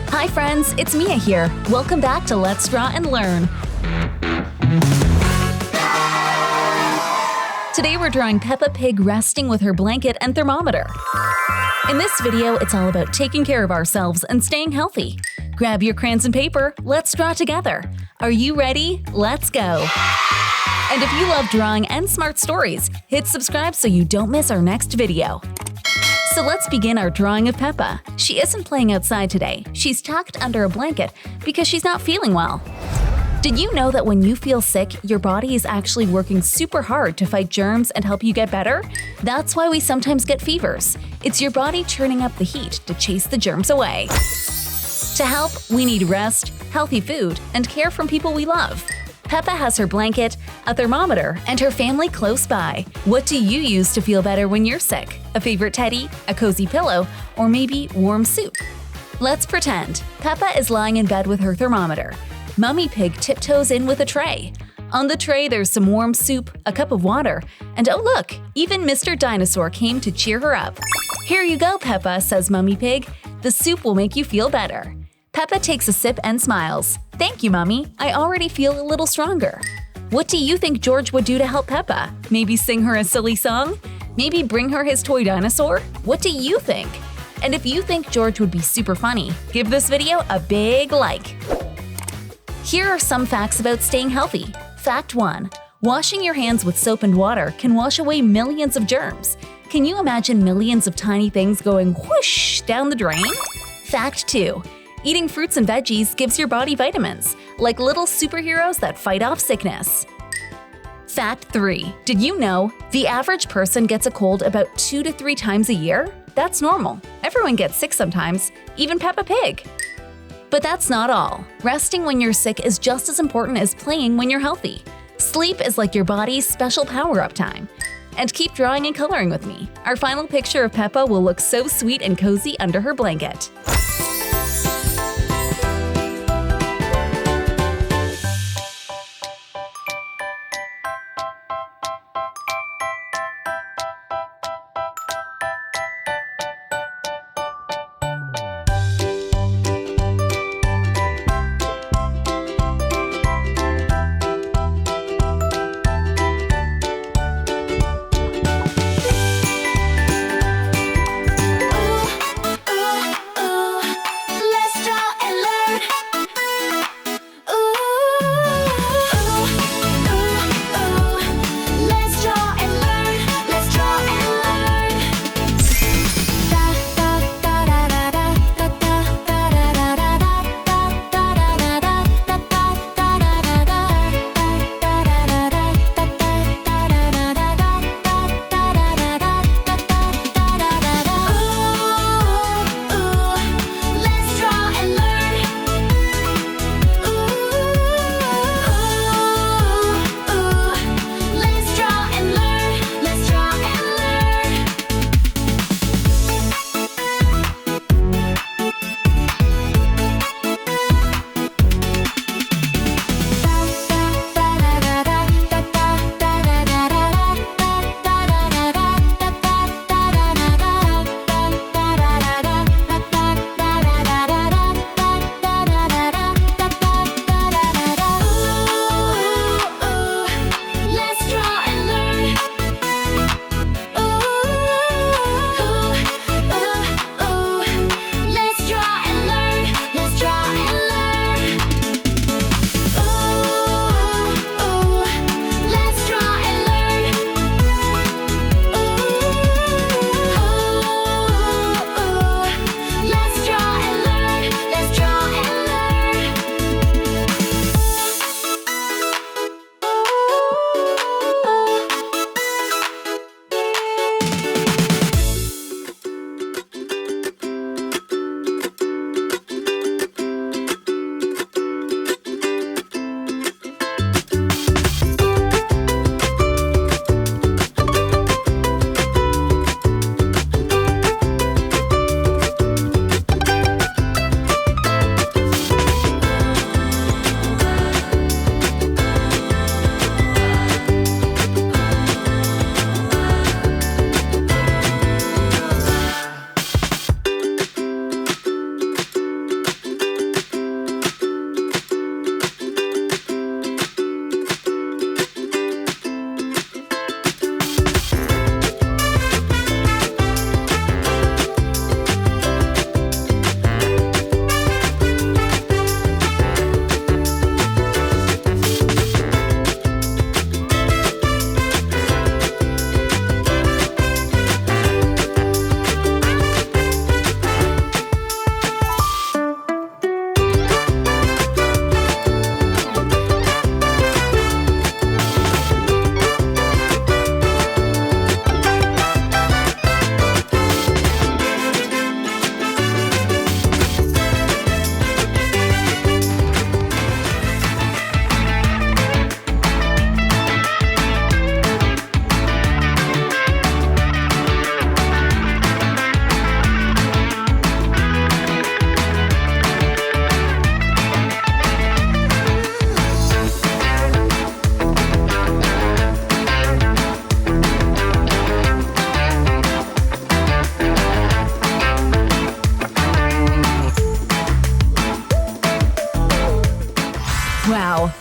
Hi friends, it's Mia here. Welcome back to Let's Draw and Learn. Today we're drawing Peppa Pig resting with her blanket and thermometer. In this video, it's all about taking care of ourselves and staying healthy. Grab your crayons and paper, let's draw together. Are you ready? Let's go! And if you love drawing and smart stories, hit subscribe so you don't miss our next video. So let's begin our drawing of Peppa. She isn't playing outside today. She's tucked under a blanket because she's not feeling well. Did you know that when you feel sick, your body is actually working super hard to fight germs and help you get better? That's why we sometimes get fevers. It's your body churning up the heat to chase the germs away. To help, we need rest, healthy food, and care from people we love. Peppa has her blanket, a thermometer, and her family close by. What do you use to feel better when you're sick? A favorite teddy, a cozy pillow, or maybe warm soup? Let's pretend. Peppa is lying in bed with her thermometer. Mummy Pig tiptoes in with a tray. On the tray there's some warm soup, a cup of water, and oh look, even Mr. Dinosaur came to cheer her up. "Here you go, Peppa," says Mummy Pig. "The soup will make you feel better." Peppa takes a sip and smiles. "Thank you, Mummy. I already feel a little stronger." What do you think George would do to help Peppa? Maybe sing her a silly song? Maybe bring her his toy dinosaur? What do you think? And if you think George would be super funny, give this video a big like. Here are some facts about staying healthy. Fact 1. Washing your hands with soap and water can wash away millions of germs. Can you imagine millions of tiny things going whoosh down the drain? Fact 2. Eating fruits and veggies gives your body vitamins, like little superheroes that fight off sickness. Fact 3. Did you know the average person gets a cold about 2 to 3 times a year? That's normal. Everyone gets sick sometimes, even Peppa Pig. But that's not all. Resting when you're sick is just as important as playing when you're healthy. Sleep is like your body's special power-up time. And keep drawing and coloring with me. Our final picture of Peppa will look so sweet and cozy under her blanket.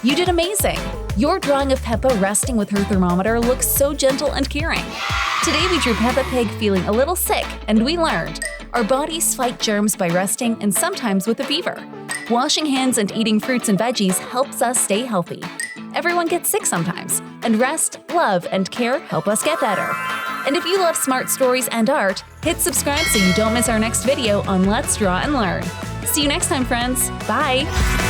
You did amazing! Your drawing of Peppa resting with her thermometer looks so gentle and caring. Today we drew Peppa Pig feeling a little sick, and we learned our bodies fight germs by resting and sometimes with a fever. Washing hands and eating fruits and veggies helps us stay healthy. Everyone gets sick sometimes, and rest, love, and care help us get better. And if you love smart stories and art, hit subscribe so you don't miss our next video on Let's Draw and Learn. See you next time, friends. Bye!